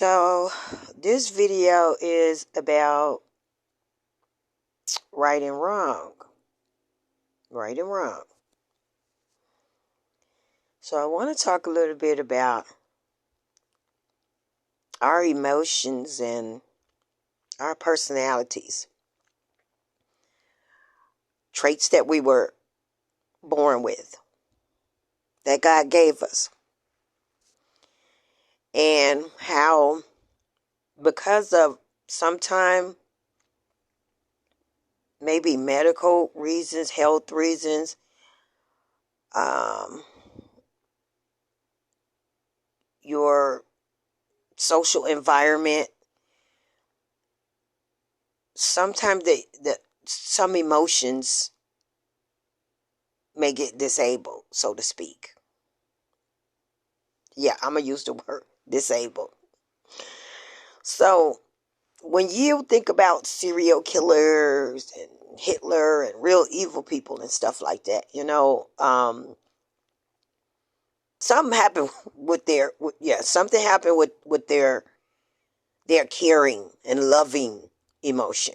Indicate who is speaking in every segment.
Speaker 1: So, this video is about right and wrong. Right and wrong. So, I want to talk a little bit about our emotions and our personalities, traits that we were born with, that God gave us, and how, because of sometime maybe medical reasons, health reasons, your social environment, sometimes some emotions may get disabled, so to speak. Yeah, I'm going to use the word disabled. So when you think about serial killers and Hitler and real evil people and stuff like that, something happened with something happened with their caring and loving emotion,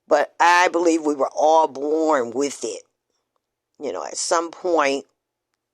Speaker 1: But I believe we were all born with it. At some point,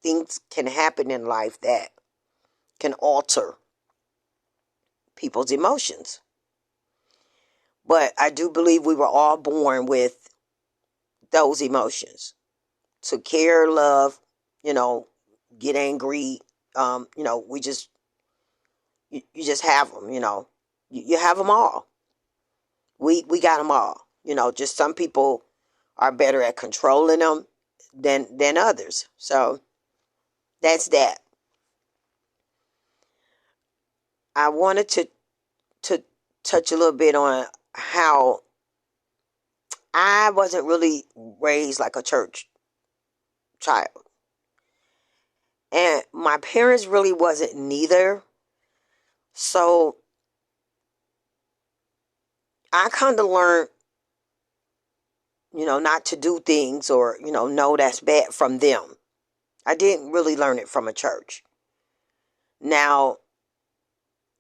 Speaker 1: things can happen in life that can alter people's emotions. But I do believe we were all born with those emotions. To care, love, get angry, we just, you just have them, You have them all. We got them all. Just some people are better at controlling them than others. So that's that. I wanted to touch a little bit on how I wasn't really raised like a church child. And my parents really wasn't neither. So I kind of learned, not to do things or, know that's bad from them. I didn't really learn it from a church. Now,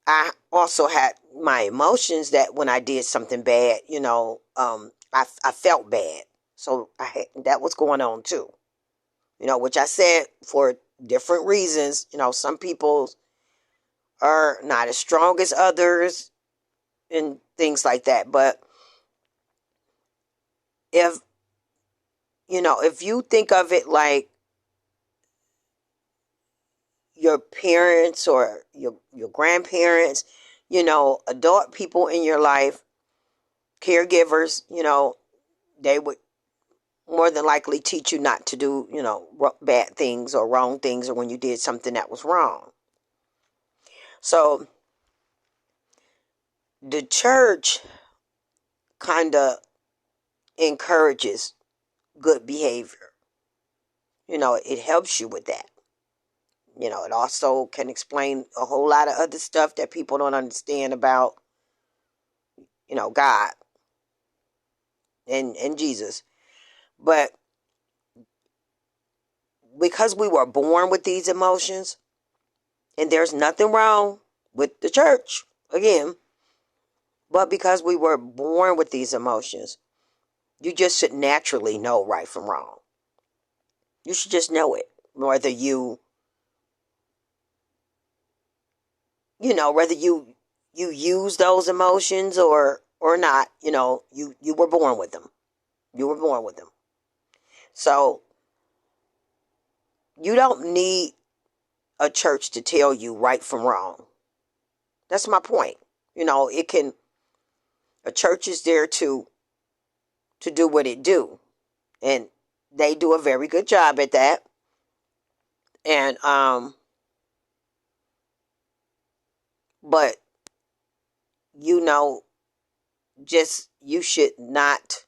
Speaker 1: I also had my emotions that when I did something bad, I felt bad. So that was going on too. Which I said for different reasons. Some people are not as strong as others and things like that. But if you think of it like your parents or your grandparents, adult people in your life, caregivers, they would more than likely teach you not to do, bad things or wrong things, or when you did something that was wrong. So the church kind of encourages good behavior. It helps you with that. It also can explain a whole lot of other stuff that people don't understand about, God and Jesus. But because we were born with these emotions, and there's nothing wrong with the church, again, but because we were born with these emotions, you just should naturally know right from wrong. You should just know it, whether whether you use those emotions or not. You were born with them. You were born with them. So you don't need a church to tell you right from wrong. That's my point. A church is there to do what it do, and they do a very good job at that. And but just you should not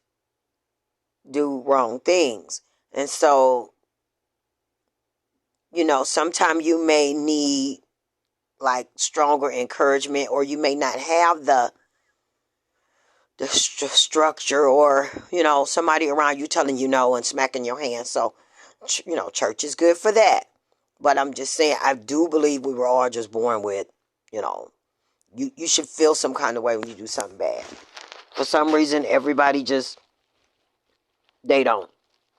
Speaker 1: do wrong things. And so sometimes you may need like stronger encouragement, or you may not have the structure, or somebody around you telling you no and smacking your hand. So church is good for that. But I'm just saying, I do believe we were all just born with You know, you should feel some kind of way when you do something bad. For some reason, everybody just, they don't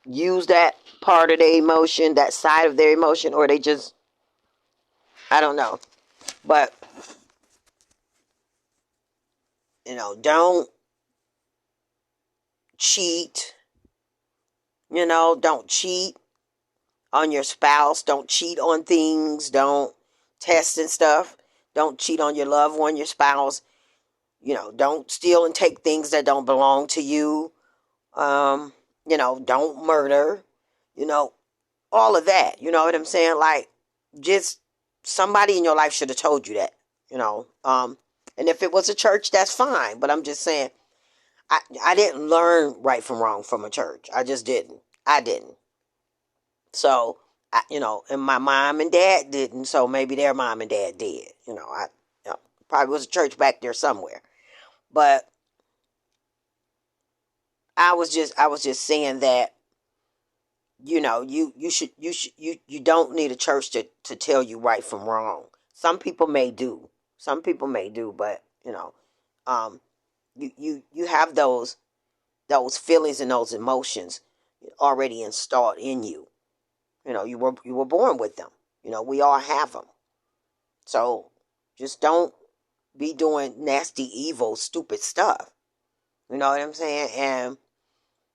Speaker 1: use that part of their emotion, that side of their emotion, or they just, I don't know. But, don't cheat. Don't cheat on your spouse. Don't cheat on things. Don't test and stuff. Don't cheat on your loved one, your spouse. Don't steal and take things that don't belong to you. Don't murder. All of that. You know what I'm saying? Like, just somebody in your life should have told you that. And if it was a church, that's fine. But I'm just saying, I didn't learn right from wrong from a church. I just didn't. I didn't. So, and my mom and dad didn't. So maybe their mom and dad did. Probably was a church back there somewhere. But I was just saying that, you don't need a church to tell you right from wrong. Some people may do. But you have those feelings and those emotions already installed in you. You were born with them. We all have them. So just don't be doing nasty, evil, stupid stuff. You know what I'm saying? And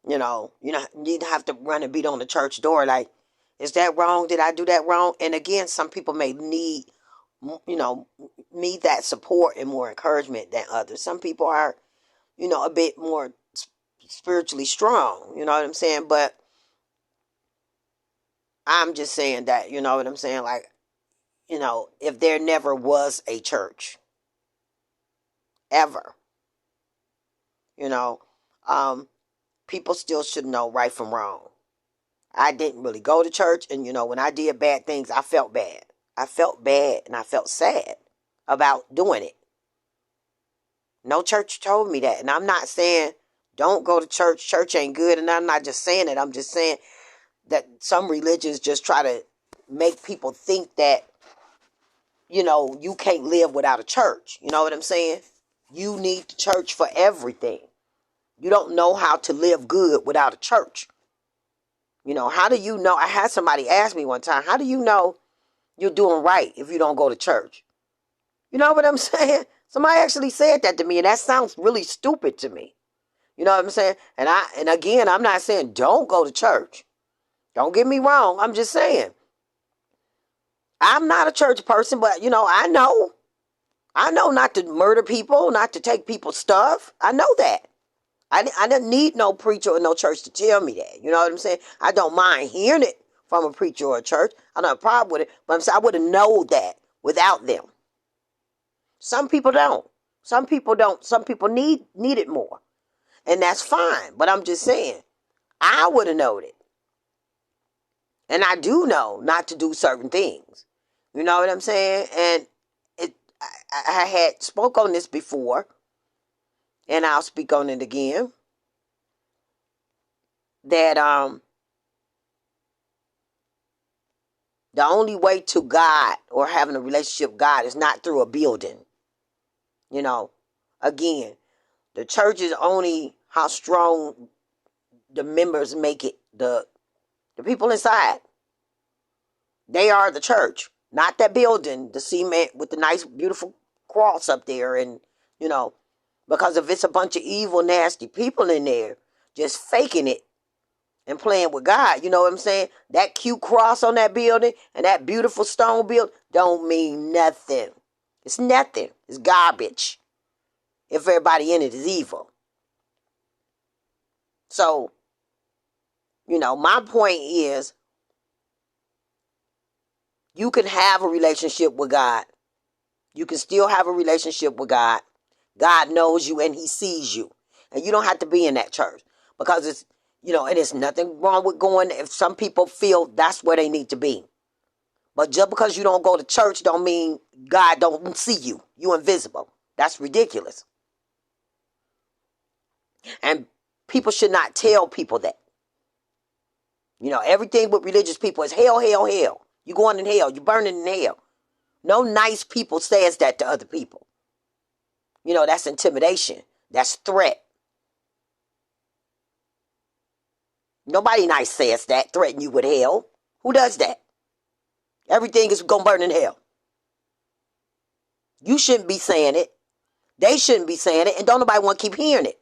Speaker 1: you don't have to run and beat on the church door like, is that wrong? Did I do that wrong? And again, some people may need that support and more encouragement than others. Some people are, a bit more spiritually strong. You know what I'm saying? But I'm just saying that, you know what I'm saying? Like, if there never was a church, ever, people still should know right from wrong. I didn't really go to church, and when I did bad things, I felt bad. I felt bad, and I felt sad about doing it. No church told me that, and I'm not saying don't go to church. Church ain't good, and I'm not just saying it. I'm just saying that some religions just try to make people think that, you can't live without a church. You know what I'm saying? You need the church for everything. You don't know how to live good without a church. How do you know? I had somebody ask me one time, how do you know you're doing right if you don't go to church? You know what I'm saying? Somebody actually said that to me, and that sounds really stupid to me. You know what I'm saying? And again, I'm not saying don't go to church. Don't get me wrong. I'm just saying, I'm not a church person, but I know not to murder people, not to take people's stuff. I know that. I didn't need no preacher or no church to tell me that. You know what I'm saying? I don't mind hearing it from a preacher or a church. I don't have a problem with it. But I'm saying I would have known that without them. Some people don't. Some people don't. Some people need it more. And that's fine. But I'm just saying, I would have known it. And I do know not to do certain things. You know what I'm saying? And I had spoke on this before, and I'll speak on it again. That the only way to God or having a relationship with God is not through a building. Again, the church is only how strong the members make it. The people inside, they are the church, not that building, the cement with the nice, beautiful cross up there. And, because if it's a bunch of evil, nasty people in there just faking it and playing with God, you know what I'm saying? That cute cross on that building and that beautiful stone building don't mean nothing. It's nothing. It's garbage if everybody in it is evil. So, my point is, you can have a relationship with God. You can still have a relationship with God. God knows you and he sees you. And you don't have to be in that church. Because it's, and there's nothing wrong with going if some people feel that's where they need to be. But just because you don't go to church don't mean God don't see you. You're invisible. That's ridiculous. And people should not tell people that. Everything with religious people is hell, hell, hell. You're going in hell. You're burning in hell. No nice people says that to other people. That's intimidation. That's threat. Nobody nice says that, threaten you with hell. Who does that? Everything is going to burn in hell. You shouldn't be saying it. They shouldn't be saying it, and don't nobody want to keep hearing it.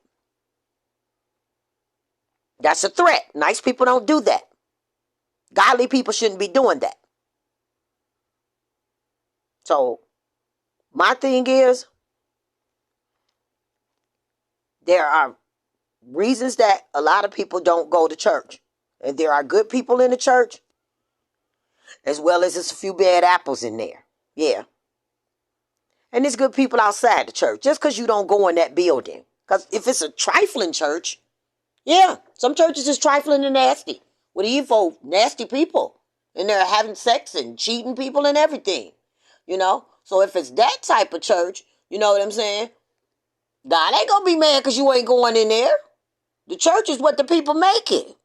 Speaker 1: That's a threat. Nice people don't do that. Godly people shouldn't be doing that. So, my thing is, there are reasons that a lot of people don't go to church. And there are good people in the church, as well as there's a few bad apples in there. Yeah. And there's good people outside the church, just because you don't go in that building. Because if it's a trifling church, yeah, some churches is trifling and nasty with evil, nasty people. And they're having sex and cheating people and everything. So if it's that type of church, you know what I'm saying? God ain't going to be mad because you ain't going in there. The church is what the people make it.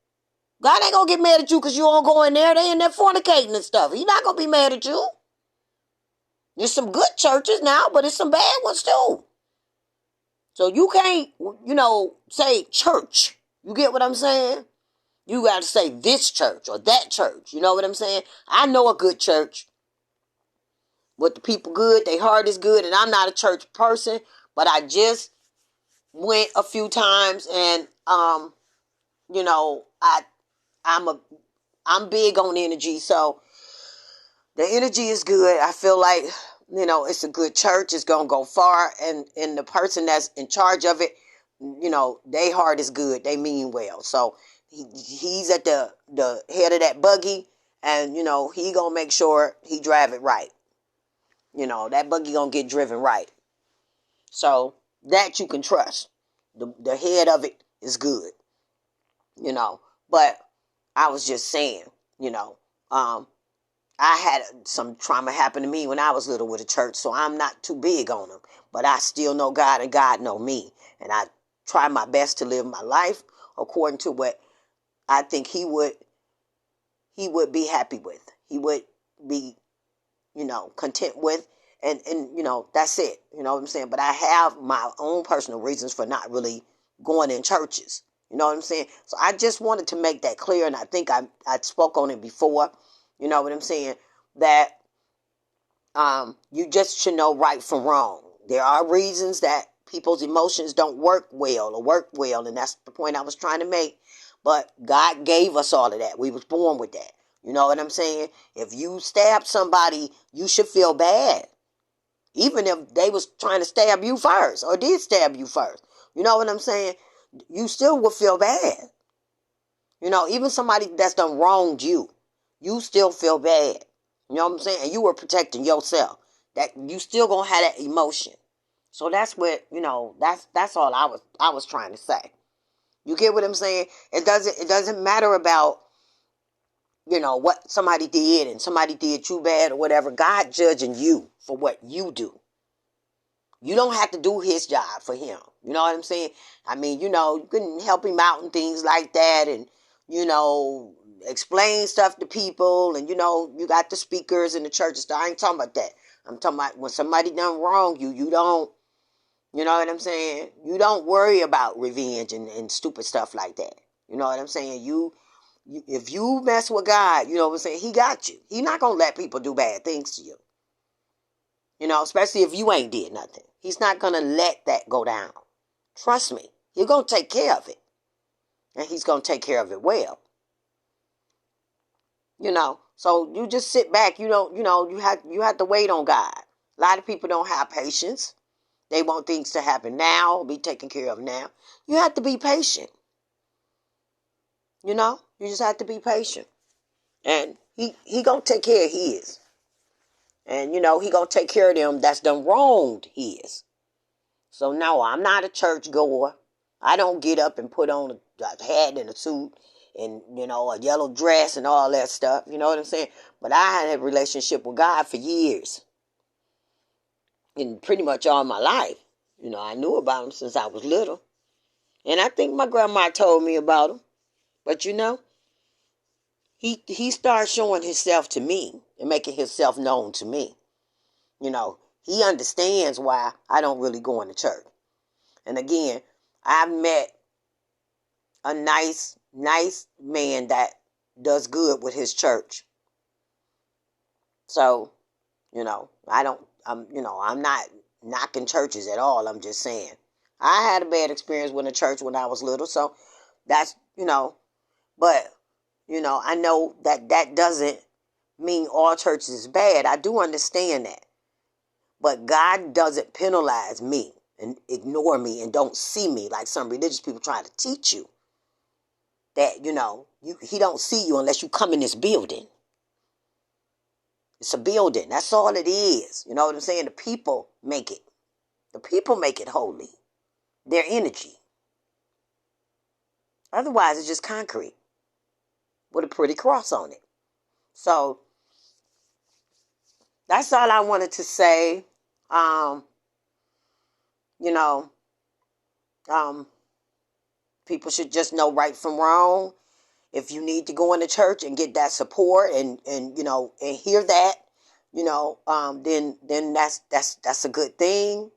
Speaker 1: God ain't going to get mad at you because you don't go in there. They in there fornicating and stuff. He's not going to be mad at you. There's some good churches now, but there's some bad ones too. So you can't, say church. You get what I'm saying? You got to say this church or that church. You know what I'm saying? I know a good church. With the people good, their heart is good, and I'm not a church person, but I just went a few times, and I'm big on energy, so the energy is good. I feel like it's a good church. It's gonna go far, and the person that's in charge of it, their heart is good. They mean well, so he's at the head of that buggy, and he gonna make sure he drive it right. That buggy gonna get driven right. So that you can trust. The head of it is good. But I was just saying, I had some trauma happen to me when I was little with a church, so I'm not too big on them. But I still know God and God know me. And I try my best to live my life according to what I think he would be happy with. He would be, content with. And that's it. You know what I'm saying? But I have my own personal reasons for not really going in churches. You know what I'm saying? So I just wanted to make that clear, and I think I spoke on it before. You know what I'm saying? That you just should know right from wrong. There are reasons that people's emotions don't work well, and that's the point I was trying to make. But God gave us all of that. We was born with that. You know what I'm saying? If you stab somebody, you should feel bad. Even if they was trying to stab you first or did stab you first. You know what I'm saying? You still would feel bad. Even somebody that's done wronged you, you still feel bad. You know what I'm saying? And you were protecting yourself. That you still gonna have that emotion. So that's what, that's all I was trying to say. You get what I'm saying? It doesn't matter about, what somebody did and somebody did you bad or whatever. God judging you for what you do. You don't have to do his job for him. You know what I'm saying? I mean, you can help him out and things like that, and, explain stuff to people, and, you got the speakers in the churches. I ain't talking about that. I'm talking about when somebody done wrong you don't, you know what I'm saying? You don't worry about revenge and stupid stuff like that. You know what I'm saying? If you mess with God, you know what I'm saying? He got you. He's not going to let people do bad things to you. Especially if you ain't did nothing. He's not going to let that go down. Trust me. He's going to take care of it. And he's going to take care of it well. So you just sit back. You have to wait on God. A lot of people don't have patience. They want things to happen now, be taken care of now. You have to be patient. You just have to be patient. And he going to take care of his. And, he going to take care of them that's done wronged his. So, no, I'm not a church goer. I don't get up and put on a hat and a suit and, a yellow dress and all that stuff. You know what I'm saying? But I had a relationship with God for years. And pretty much all my life. I knew about him since I was little. And I think my grandma told me about him. But, he started showing himself to me and making himself known to me. He understands why I don't really go into church. And again, I've met a nice man that does good with his church. So, I'm not knocking churches at all. I'm just saying. I had a bad experience with a church when I was little, so that's, but, I know that doesn't mean all churches is bad. I do understand that. But God doesn't penalize me and ignore me and don't see me like some religious people try to teach you. That, he don't see you unless you come in this building. It's a building. That's all it is. You know what I'm saying? The people make it. The people make it holy. Their energy. Otherwise, it's just concrete with a pretty cross on it. So, that's all I wanted to say. You know, people should just know right from wrong. If you need to go into church and get that support and hear that, then that's a good thing.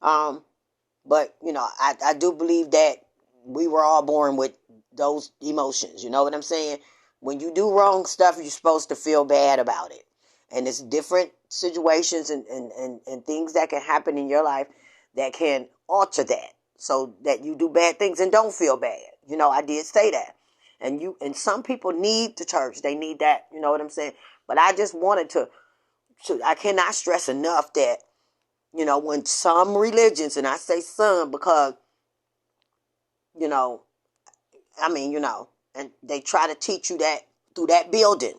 Speaker 1: But I do believe that we were all born with those emotions. You know what I'm saying? When you do wrong stuff, you're supposed to feel bad about it. And it's different situations and things that can happen in your life that can alter that so that you do bad things and don't feel bad. I did say that. And some people need the church. They need that. You know what I'm saying? But I just wanted to I cannot stress enough that, when some religions, and I say some because, and they try to teach you that through that building.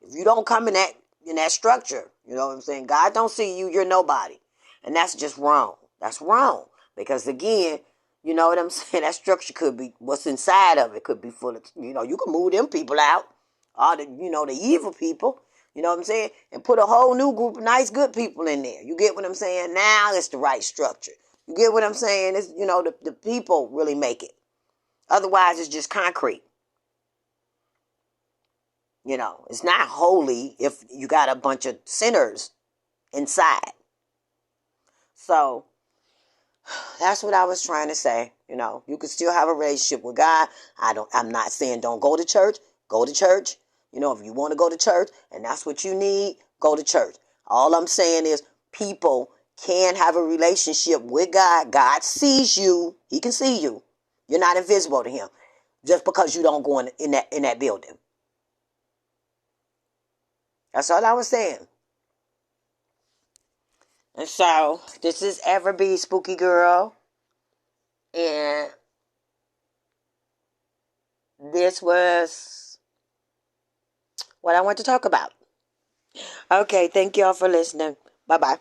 Speaker 1: If you don't come in that structure, you know what I'm saying? God don't see you, you're nobody. And that's just wrong. That's wrong. Because again, you know what I'm saying? That structure could be, what's inside of it could be full of, you can move them people out. All the evil people. You know what I'm saying? And put a whole new group of nice, good people in there. You get what I'm saying? Now it's the right structure. You get what I'm saying? It's, the people really make it. Otherwise, it's just concrete. It's not holy if you got a bunch of sinners inside. So, that's what I was trying to say. You can still have a relationship with God. I'm not saying don't go to church. Go to church. If you want to go to church and that's what you need, go to church. All I'm saying is people can have a relationship with God. God sees you. He can see you. You're not invisible to him just because you don't go in that building. That's all I was saying. And so, this is Everbee Spooky Girl. And this was what I want to talk about. Okay, thank y'all for listening. Bye-bye.